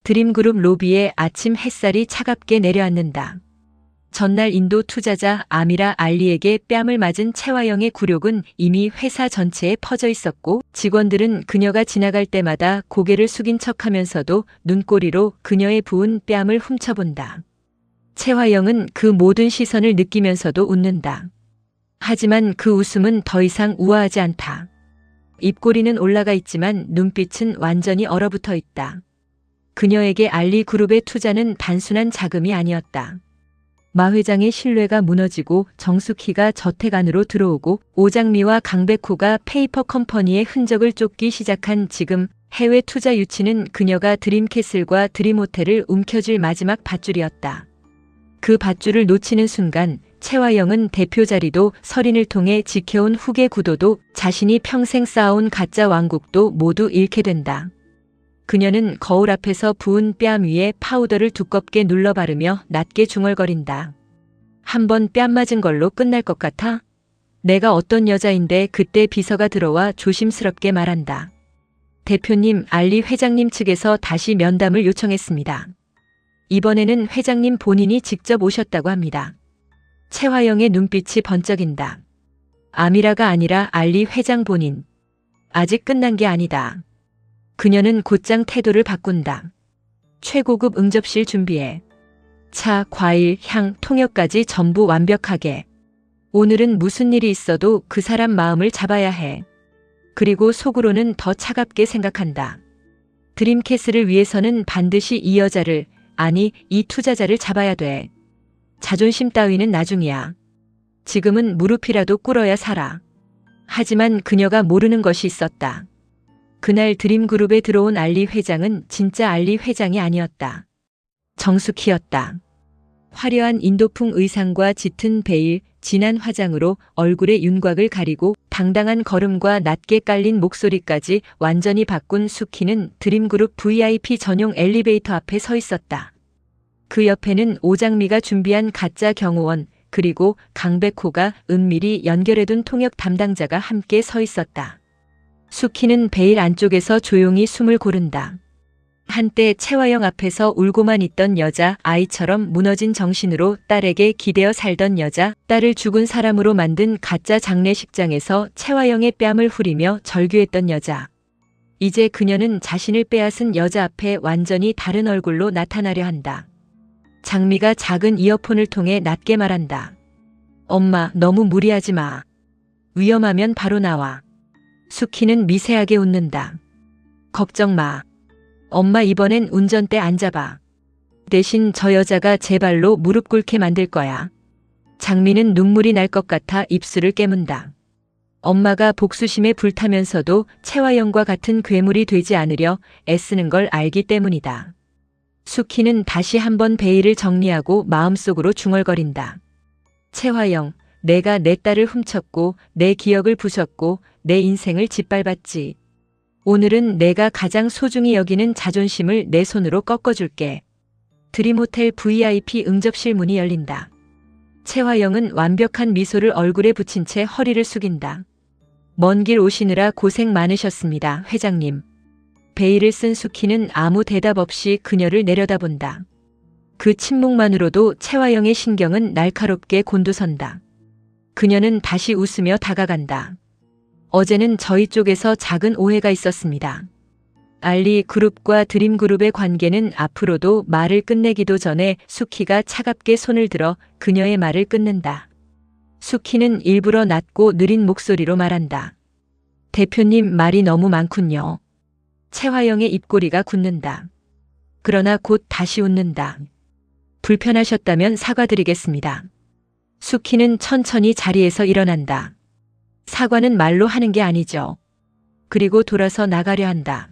드림그룹 로비에 아침 햇살이 차갑게 내려앉는다. 전날 인도 투자자 아미라 알리에게 뺨을 맞은 채화영의 굴욕은 이미 회사 전체에 퍼져 있었고, 직원들은 그녀가 지나갈 때마다 고개를 숙인 척하면서도 눈꼬리로 그녀의 부은 뺨을 훔쳐본다. 채화영은 그 모든 시선을 느끼면서도 웃는다. 하지만 그 웃음은 더 이상 우아하지 않다. 입꼬리는 올라가 있지만 눈빛은 완전히 얼어붙어 있다. 그녀에게 알리 그룹의 투자는 단순한 자금이 아니었다. 마 회장의 신뢰가 무너지고 정숙희가 저택 안으로 들어오고 오장미와 강백호가 페이퍼 컴퍼니의 흔적을 쫓기 시작한 지금, 해외 투자 유치는 그녀가 드림캐슬과 드림호텔을 움켜쥘 마지막 밧줄이었다. 그 밧줄을 놓치는 순간 채화영은 대표 자리도, 설인을 통해 지켜온 후계 구도도, 자신이 평생 쌓아온 가짜 왕국도 모두 잃게 된다. 그녀는 거울 앞에서 부은 뺨 위에 파우더를 두껍게 눌러 바르며 낮게 중얼거린다. 한 번 뺨 맞은 걸로 끝날 것 같아? 내가 어떤 여자인데. 그때 비서가 들어와 조심스럽게 말한다. 대표님, 알리 회장님 측에서 다시 면담을 요청했습니다. 이번에는 회장님 본인이 직접 오셨다고 합니다. 채화영의 눈빛이 번쩍인다. 아미라가 아니라 알리 회장 본인. 아직 끝난 게 아니다. 그녀는 곧장 태도를 바꾼다. 최고급 응접실 준비해. 차, 과일, 향, 통역까지 전부 완벽하게. 오늘은 무슨 일이 있어도 그 사람 마음을 잡아야 해. 그리고 속으로는 더 차갑게 생각한다. 드림캐슬을 위해서는 반드시 이 여자를, 아니 이 투자자를 잡아야 돼. 자존심 따위는 나중이야. 지금은 무릎이라도 꿇어야 살아. 하지만 그녀가 모르는 것이 있었다. 그날 드림그룹에 들어온 알리 회장은 진짜 알리 회장이 아니었다. 정숙희였다. 화려한 인도풍 의상과 짙은 베일, 진한 화장으로 얼굴의 윤곽을 가리고 당당한 걸음과 낮게 깔린 목소리까지 완전히 바꾼 숙희는 드림그룹 VIP 전용 엘리베이터 앞에 서 있었다. 그 옆에는 오장미가 준비한 가짜 경호원, 그리고 강백호가 은밀히 연결해둔 통역 담당자가 함께 서 있었다. 숙희는 베일 안쪽에서 조용히 숨을 고른다. 한때 채화영 앞에서 울고만 있던 여자, 아이처럼 무너진 정신으로 딸에게 기대어 살던 여자, 딸을 죽은 사람으로 만든 가짜 장례식장에서 채화영의 뺨을 후리며 절규했던 여자. 이제 그녀는 자신을 빼앗은 여자 앞에 완전히 다른 얼굴로 나타나려 한다. 장미가 작은 이어폰을 통해 낮게 말한다. 엄마, 너무 무리하지 마. 위험하면 바로 나와. 숙희는 미세하게 웃는다. 걱정 마. 엄마 이번엔 운전대 안 잡아. 대신 저 여자가 제 발로 무릎 꿇게 만들 거야. 장미는 눈물이 날 것 같아 입술을 깨문다. 엄마가 복수심에 불타면서도 채화영과 같은 괴물이 되지 않으려 애쓰는 걸 알기 때문이다. 숙희는 다시 한번 베일을 정리하고 마음속으로 중얼거린다. 채화영, 내가 내 딸을 훔쳤고 내 기억을 부쉈고 내 인생을 짓밟았지. 오늘은 내가 가장 소중히 여기는 자존심을 내 손으로 꺾어줄게. 드림호텔 VIP 응접실 문이 열린다. 채화영은 완벽한 미소를 얼굴에 붙인 채 허리를 숙인다. 먼 길 오시느라 고생 많으셨습니다, 회장님. 베일을 쓴 숙희는 아무 대답 없이 그녀를 내려다본다. 그 침묵만으로도 채화영의 신경은 날카롭게 곤두선다. 그녀는 다시 웃으며 다가간다. 어제는 저희 쪽에서 작은 오해가 있었습니다. 알리 그룹과 드림그룹의 관계는 앞으로도. 말을 끝내기도 전에 숙희가 차갑게 손을 들어 그녀의 말을 끊는다. 숙희는 일부러 낮고 느린 목소리로 말한다. 대표님, 말이 너무 많군요. 채화영의 입꼬리가 굳는다. 그러나 곧 다시 웃는다. 불편하셨다면 사과드리겠습니다. 숙희는 천천히 자리에서 일어난다. 사과는 말로 하는 게 아니죠. 그리고 돌아서 나가려 한다.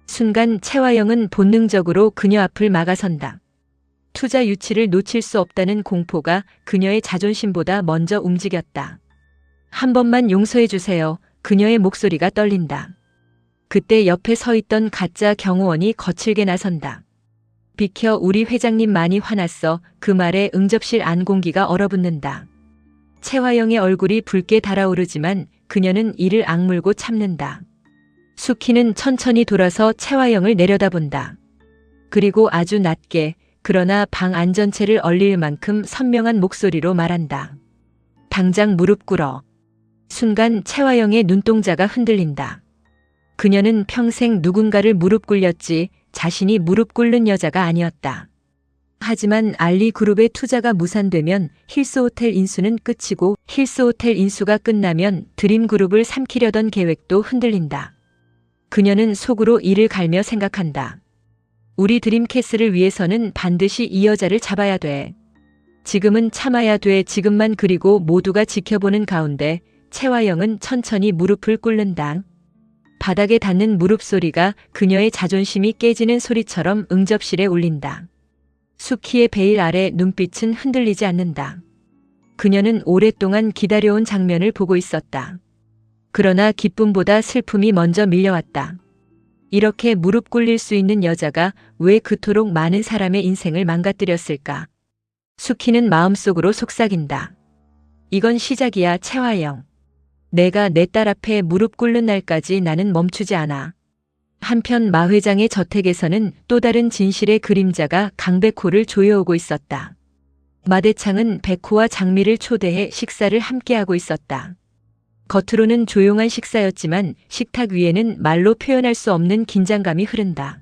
순간 채화영은 본능적으로 그녀 앞을 막아선다. 투자 유치를 놓칠 수 없다는 공포가 그녀의 자존심보다 먼저 움직였다. 한 번만 용서해 주세요. 그녀의 목소리가 떨린다. 그때 옆에 서 있던 가짜 경호원이 거칠게 나선다. 비켜, 우리 회장님 많이 화났어. 그 말에 응접실 안 공기가 얼어붙는다. 채화영의 얼굴이 붉게 달아오르지만 그녀는 이를 악물고 참는다. 숙희는 천천히 돌아서 채화영을 내려다본다. 그리고 아주 낮게, 그러나 방 안 전체를 얼릴 만큼 선명한 목소리로 말한다. 당장 무릎 꿇어. 순간 채화영의 눈동자가 흔들린다. 그녀는 평생 누군가를 무릎 꿇렸지 자신이 무릎 꿇는 여자가 아니었다. 하지만 알리그룹의 투자가 무산되면 힐스호텔 인수는 끝이고 힐스호텔 인수가 끝나면 드림그룹을 삼키려던 계획도 흔들린다. 그녀는 속으로 이를 갈며 생각한다. 우리 드림캐슬을 위해서는 반드시 이 여자를 잡아야 돼. 지금은 참아야 돼. 지금만. 그리고 모두가 지켜보는 가운데 채화영은 천천히 무릎을 꿇는다. 바닥에 닿는 무릎 소리가 그녀의 자존심이 깨지는 소리처럼 응접실에 울린다. 수키의 베일 아래 눈빛은 흔들리지 않는다. 그녀는 오랫동안 기다려온 장면을 보고 있었다. 그러나 기쁨보다 슬픔이 먼저 밀려왔다. 이렇게 무릎 꿇릴 수 있는 여자가 왜 그토록 많은 사람의 인생을 망가뜨렸을까? 수키는 마음속으로 속삭인다. 이건 시작이야, 채화영. 내가 내 딸 앞에 무릎 꿇는 날까지 나는 멈추지 않아. 한편 마 회장의 저택에서는 또 다른 진실의 그림자가 강백호를 조여오고 있었다. 마대창은 백호와 장미를 초대해 식사를 함께하고 있었다. 겉으로는 조용한 식사였지만 식탁 위에는 말로 표현할 수 없는 긴장감이 흐른다.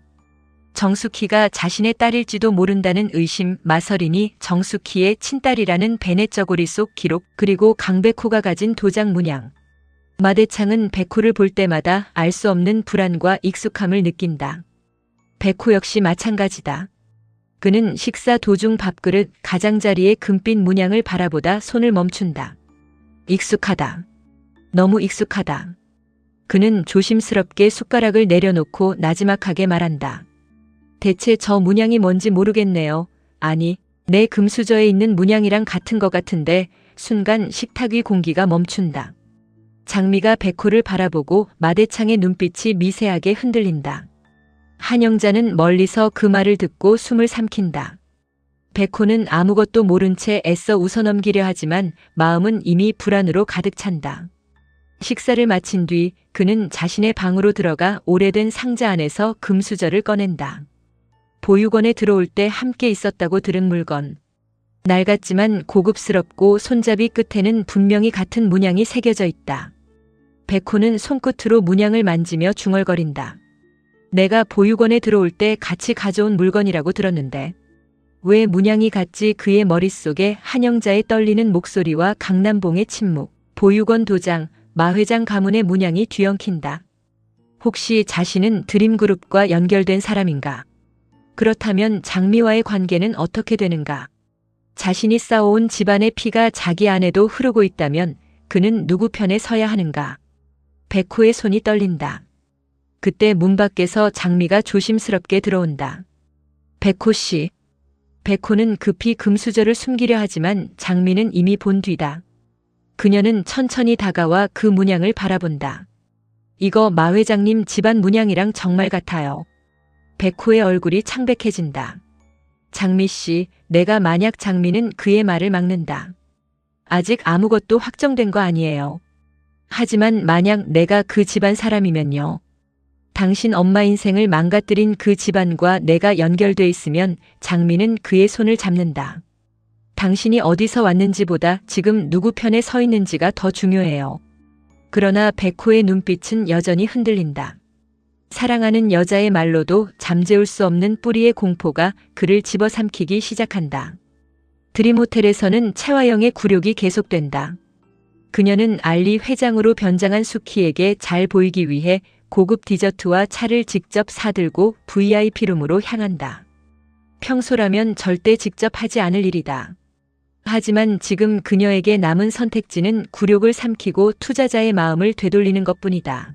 정숙희가 자신의 딸일지도 모른다는 의심, 마서린이 정숙희의 친딸이라는 베넷 저고리 속 기록, 그리고 강백호가 가진 도장 문양. 마대창은 백호를 볼 때마다 알 수 없는 불안과 익숙함을 느낀다. 백호 역시 마찬가지다. 그는 식사 도중 밥그릇, 가장자리의 금빛 문양을 바라보다 손을 멈춘다. 익숙하다. 너무 익숙하다. 그는 조심스럽게 숟가락을 내려놓고 나지막하게 말한다. 대체 저 문양이 뭔지 모르겠네요. 아니, 내 금수저에 있는 문양이랑 같은 것 같은데. 순간 식탁 위 공기가 멈춘다. 장미가 백호를 바라보고 마대창의 눈빛이 미세하게 흔들린다. 한영자는 멀리서 그 말을 듣고 숨을 삼킨다. 백호는 아무것도 모른 채 애써 웃어넘기려 하지만 마음은 이미 불안으로 가득 찬다. 식사를 마친 뒤 그는 자신의 방으로 들어가 오래된 상자 안에서 금수저를 꺼낸다. 보육원에 들어올 때 함께 있었다고 들은 물건. 낡았지만 고급스럽고 손잡이 끝에는 분명히 같은 문양이 새겨져 있다. 백호는 손끝으로 문양을 만지며 중얼거린다. 내가 보육원에 들어올 때 같이 가져온 물건이라고 들었는데 왜 문양이 같지? 그의 머릿속에 한영자의 떨리는 목소리와 강남봉의 침묵, 보육원 도장, 마 회장 가문의 문양이 뒤엉킨다. 혹시 자신은 드림그룹과 연결된 사람인가? 그렇다면 장미와의 관계는 어떻게 되는가? 자신이 쌓아온 집안의 피가 자기 안에도 흐르고 있다면 그는 누구 편에 서야 하는가? 백호의 손이 떨린다. 그때 문 밖에서 장미가 조심스럽게 들어온다. 백호 씨. 백호는 급히 금수저를 숨기려 하지만 장미는 이미 본 뒤다. 그녀는 천천히 다가와 그 문양을 바라본다. 이거 마 회장님 집안 문양이랑 정말 같아요. 백호의 얼굴이 창백해진다. 장미 씨, 내가 만약 장미는 그의 말을 막는다. 아직 아무것도 확정된 거 아니에요. 하지만 만약 내가 그 집안 사람이면요. 당신 엄마 인생을 망가뜨린 그 집안과 내가 연결돼 있으면 장미는 그의 손을 잡는다. 당신이 어디서 왔는지보다 지금 누구 편에 서 있는지가 더 중요해요. 그러나 백호의 눈빛은 여전히 흔들린다. 사랑하는 여자의 말로도 잠재울 수 없는 뿌리의 공포가 그를 집어삼키기 시작한다. 드림호텔에서는 채화영의 굴욕이 계속된다. 그녀는 알리 회장으로 변장한 수키에게 잘 보이기 위해 고급 디저트와 차를 직접 사들고 VIP룸으로 향한다. 평소라면 절대 직접 하지 않을 일이다. 하지만 지금 그녀에게 남은 선택지는 굴욕을 삼키고 투자자의 마음을 되돌리는 것뿐이다.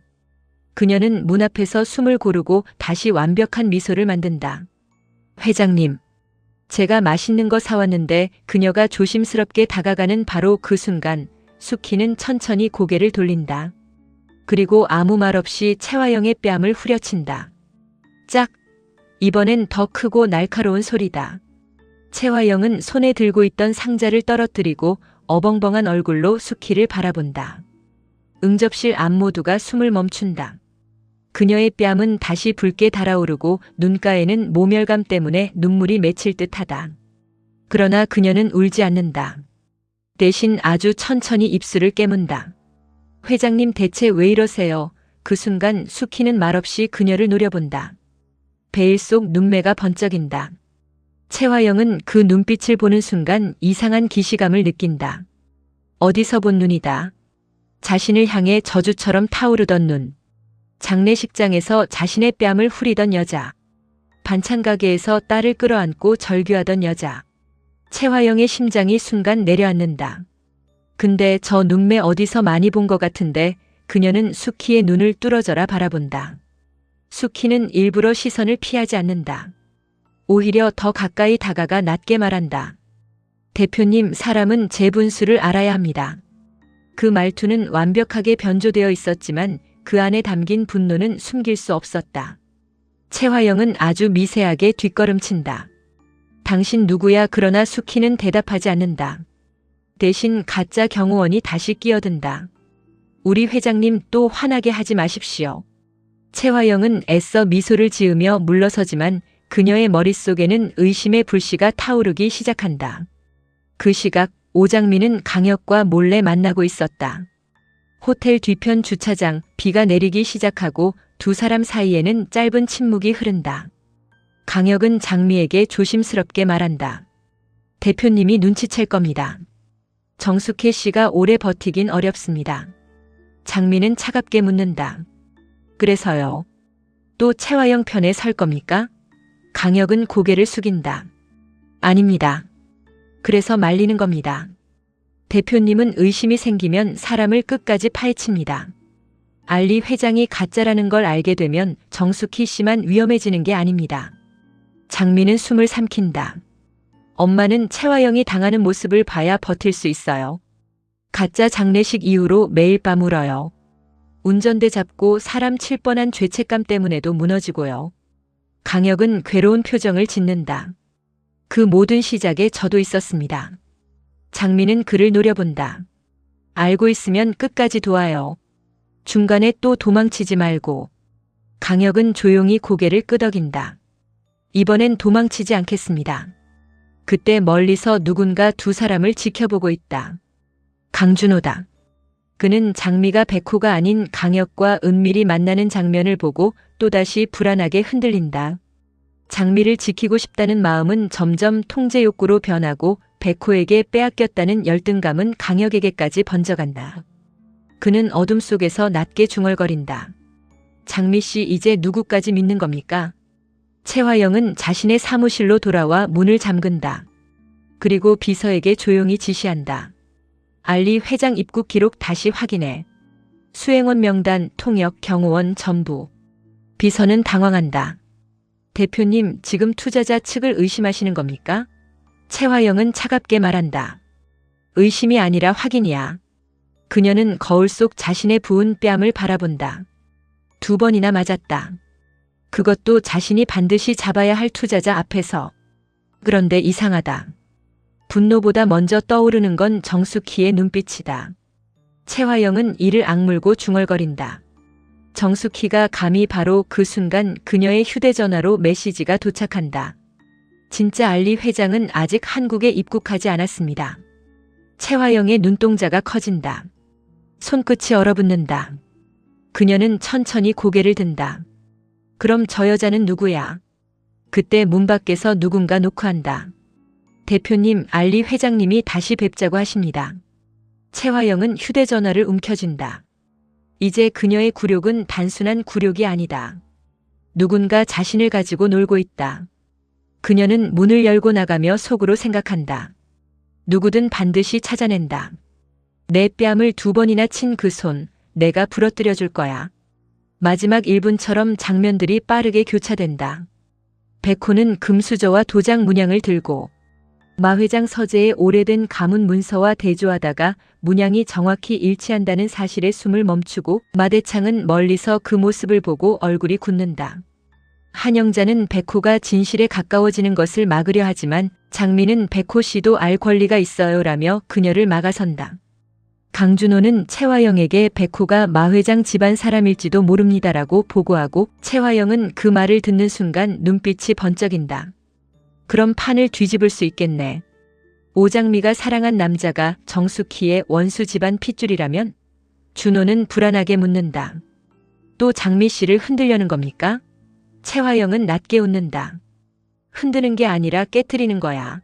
그녀는 문 앞에서 숨을 고르고 다시 완벽한 미소를 만든다. 회장님, 제가 맛있는 거 사왔는데. 그녀가 조심스럽게 다가가는 바로 그 순간 수키는 천천히 고개를 돌린다. 그리고 아무 말 없이 채화영의 뺨을 후려친다. 짝! 이번엔 더 크고 날카로운 소리다. 채화영은 손에 들고 있던 상자를 떨어뜨리고 어벙벙한 얼굴로 수키를 바라본다. 응접실 안 모두가 숨을 멈춘다. 그녀의 뺨은 다시 붉게 달아오르고 눈가에는 모멸감 때문에 눈물이 맺힐 듯하다. 그러나 그녀는 울지 않는다. 대신 아주 천천히 입술을 깨문다. 회장님 대체 왜 이러세요? 그 순간 수키는 말없이 그녀를 노려본다. 베일 속 눈매가 번쩍인다. 채화영은 그 눈빛을 보는 순간 이상한 기시감을 느낀다. 어디서 본 눈이다. 자신을 향해 저주처럼 타오르던 눈. 장례식장에서 자신의 뺨을 후리던 여자. 반찬 가게에서 딸을 끌어안고 절규하던 여자. 채화영의 심장이 순간 내려앉는다. 근데 저 눈매 어디서 많이 본 것 같은데 그녀는 수키의 눈을 뚫어져라 바라본다. 수키는 일부러 시선을 피하지 않는다. 오히려 더 가까이 다가가 낮게 말한다. 대표님, 사람은 제 분수를 알아야 합니다. 그 말투는 완벽하게 변조되어 있었지만 그 안에 담긴 분노는 숨길 수 없었다. 채화영은 아주 미세하게 뒷걸음친다. 당신 누구야? 그러나 수키는 대답하지 않는다. 대신 가짜 경호원이 다시 끼어든다. 우리 회장님 또 화나게 하지 마십시오. 채화영은 애써 미소를 지으며 물러서지만 그녀의 머릿속에는 의심의 불씨가 타오르기 시작한다. 그 시각 오장민은 강혁과 몰래 만나고 있었다. 호텔 뒤편 주차장, 비가 내리기 시작하고 두 사람 사이에는 짧은 침묵이 흐른다. 강혁은 장미에게 조심스럽게 말한다. 대표님이 눈치챌 겁니다. 정숙혜 씨가 오래 버티긴 어렵습니다. 장미는 차갑게 묻는다. 그래서요. 또 채화영 편에 설 겁니까? 강혁은 고개를 숙인다. 아닙니다. 그래서 말리는 겁니다. 대표님은 의심이 생기면 사람을 끝까지 파헤칩니다. 알리 회장이 가짜라는 걸 알게 되면 정숙희 씨만 위험해지는 게 아닙니다. 장미는 숨을 삼킨다. 엄마는 채화영이 당하는 모습을 봐야 버틸 수 있어요. 가짜 장례식 이후로 매일 밤 울어요. 운전대 잡고 사람 칠 뻔한 죄책감 때문에도 무너지고요. 강혁은 괴로운 표정을 짓는다. 그 모든 시작에 저도 있었습니다. 장미는 그를 노려본다. 알고 있으면 끝까지 도와요. 중간에 또 도망치지 말고. 강혁은 조용히 고개를 끄덕인다. 이번엔 도망치지 않겠습니다. 그때 멀리서 누군가 두 사람을 지켜보고 있다. 강준호다. 그는 장미가 백호가 아닌 강혁과 은밀히 만나는 장면을 보고 또다시 불안하게 흔들린다. 장미를 지키고 싶다는 마음은 점점 통제 욕구로 변하고 백호에게 빼앗겼다는 열등감은 강혁에게까지 번져간다. 그는 어둠 속에서 낮게 중얼거린다. 장미 씨, 이제 누구까지 믿는 겁니까? 채화영은 자신의 사무실로 돌아와 문을 잠근다. 그리고 비서에게 조용히 지시한다. 알리 회장 입국 기록 다시 확인해. 수행원 명단, 통역, 경호원 전부. 비서는 당황한다. 대표님, 지금 투자자 측을 의심하시는 겁니까? 채화영은 차갑게 말한다. 의심이 아니라 확인이야. 그녀는 거울 속 자신의 부은 뺨을 바라본다. 2번이나 맞았다. 그것도 자신이 반드시 잡아야 할 투자자 앞에서. 그런데 이상하다. 분노보다 먼저 떠오르는 건 정숙희의 눈빛이다. 채화영은 이를 악물고 중얼거린다. 정숙희가 감히 바로 그 순간 그녀의 휴대전화로 메시지가 도착한다. 진짜 알리 회장은 아직 한국에 입국하지 않았습니다. 채화영의 눈동자가 커진다. 손끝이 얼어붙는다. 그녀는 천천히 고개를 든다. 그럼 저 여자는 누구야? 그때 문 밖에서 누군가 노크한다. 대표님, 알리 회장님이 다시 뵙자고 하십니다. 채화영은 휴대전화를 움켜쥔다. 이제 그녀의 굴욕은 단순한 굴욕이 아니다. 누군가 자신을 가지고 놀고 있다. 그녀는 문을 열고 나가며 속으로 생각한다. 누구든 반드시 찾아낸다. 내 뺨을 2번이나 친 그 손, 내가 부러뜨려 줄 거야. 마지막 1분처럼 장면들이 빠르게 교차된다. 백호는 금수저와 도장 문양을 들고 마 회장 서재의 오래된 가문 문서와 대조하다가 문양이 정확히 일치한다는 사실에 숨을 멈추고 마대창은 멀리서 그 모습을 보고 얼굴이 굳는다. 한영자는 백호가 진실에 가까워지는 것을 막으려 하지만 장미는 백호 씨도 알 권리가 있어요라며 그녀를 막아선다. 강준호는 채화영에게 백호가 마 회장 집안 사람일지도 모릅니다라고 보고하고 채화영은 그 말을 듣는 순간 눈빛이 번쩍인다. 그럼 판을 뒤집을 수 있겠네. 오장미가 사랑한 남자가 정숙희의 원수 집안 핏줄이라면? 준호는 불안하게 묻는다. 또 장미 씨를 흔들려는 겁니까? 채화영은 낮게 웃는다. 흔드는 게 아니라 깨트리는 거야.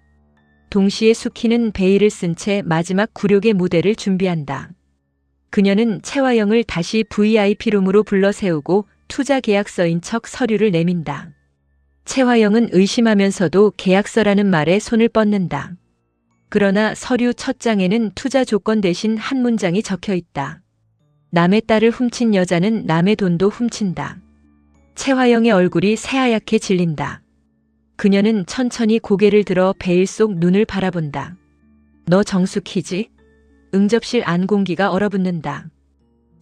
동시에 숙희는 베일을 쓴 채 마지막 굴욕의 무대를 준비한다. 그녀는 채화영을 다시 VIP룸으로 불러 세우고 투자 계약서인 척 서류를 내민다. 채화영은 의심하면서도 계약서라는 말에 손을 뻗는다. 그러나 서류 첫 장에는 투자 조건 대신 한 문장이 적혀 있다. 남의 딸을 훔친 여자는 남의 돈도 훔친다. 채화영의 얼굴이 새하얗게 질린다. 그녀는 천천히 고개를 들어 베일 속 눈을 바라본다. 너 정숙희지? 응접실 안 공기가 얼어붙는다.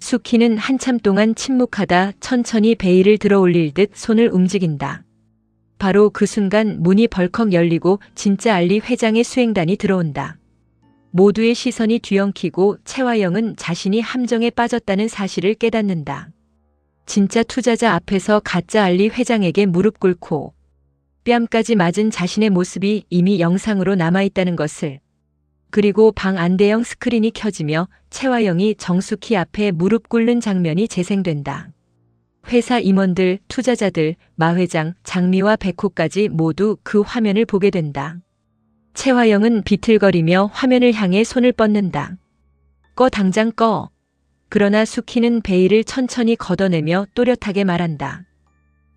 숙희는 한참 동안 침묵하다 천천히 베일을 들어 올릴 듯 손을 움직인다. 바로 그 순간 문이 벌컥 열리고 진짜 알리 회장의 수행단이 들어온다. 모두의 시선이 뒤엉키고 채화영은 자신이 함정에 빠졌다는 사실을 깨닫는다. 진짜 투자자 앞에서 가짜 알리 회장에게 무릎 꿇고 뺨까지 맞은 자신의 모습이 이미 영상으로 남아있다는 것을. 그리고 방 안대형 스크린이 켜지며 채화영이 정숙희 앞에 무릎 꿇는 장면이 재생된다. 회사 임원들, 투자자들, 마 회장, 장미와 백호까지 모두 그 화면을 보게 된다. 채화영은 비틀거리며 화면을 향해 손을 뻗는다. 꺼 당장 꺼. 그러나 숙희는 베일을 천천히 걷어내며 또렷하게 말한다.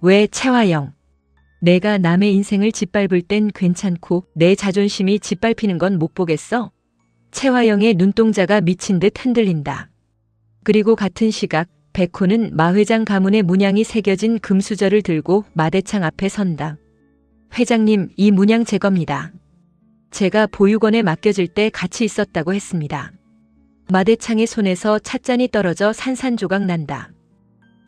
왜 채화영? 내가 남의 인생을 짓밟을 땐 괜찮고 내 자존심이 짓밟히는 건 못 보겠어? 채화영의 눈동자가 미친 듯 흔들린다. 그리고 같은 시각 백호는 마 회장 가문의 문양이 새겨진 금수저를 들고 마대창 앞에 선다. 회장님, 이 문양 제 겁니다. 제가 보육원에 맡겨질 때 같이 있었다고 했습니다. 마대창의 손에서 찻잔이 떨어져 산산조각 난다.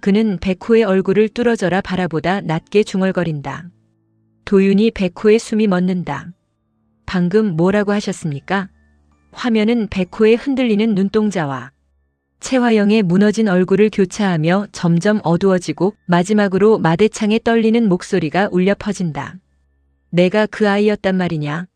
그는 백호의 얼굴을 뚫어져라 바라보다 낮게 중얼거린다. 도윤이 백호의 숨이 멎는다. 방금 뭐라고 하셨습니까? 화면은 백호의 흔들리는 눈동자와 채화영의 무너진 얼굴을 교차하며 점점 어두워지고 마지막으로 마대창에 떨리는 목소리가 울려 퍼진다. 내가 그 아이였단 말이냐?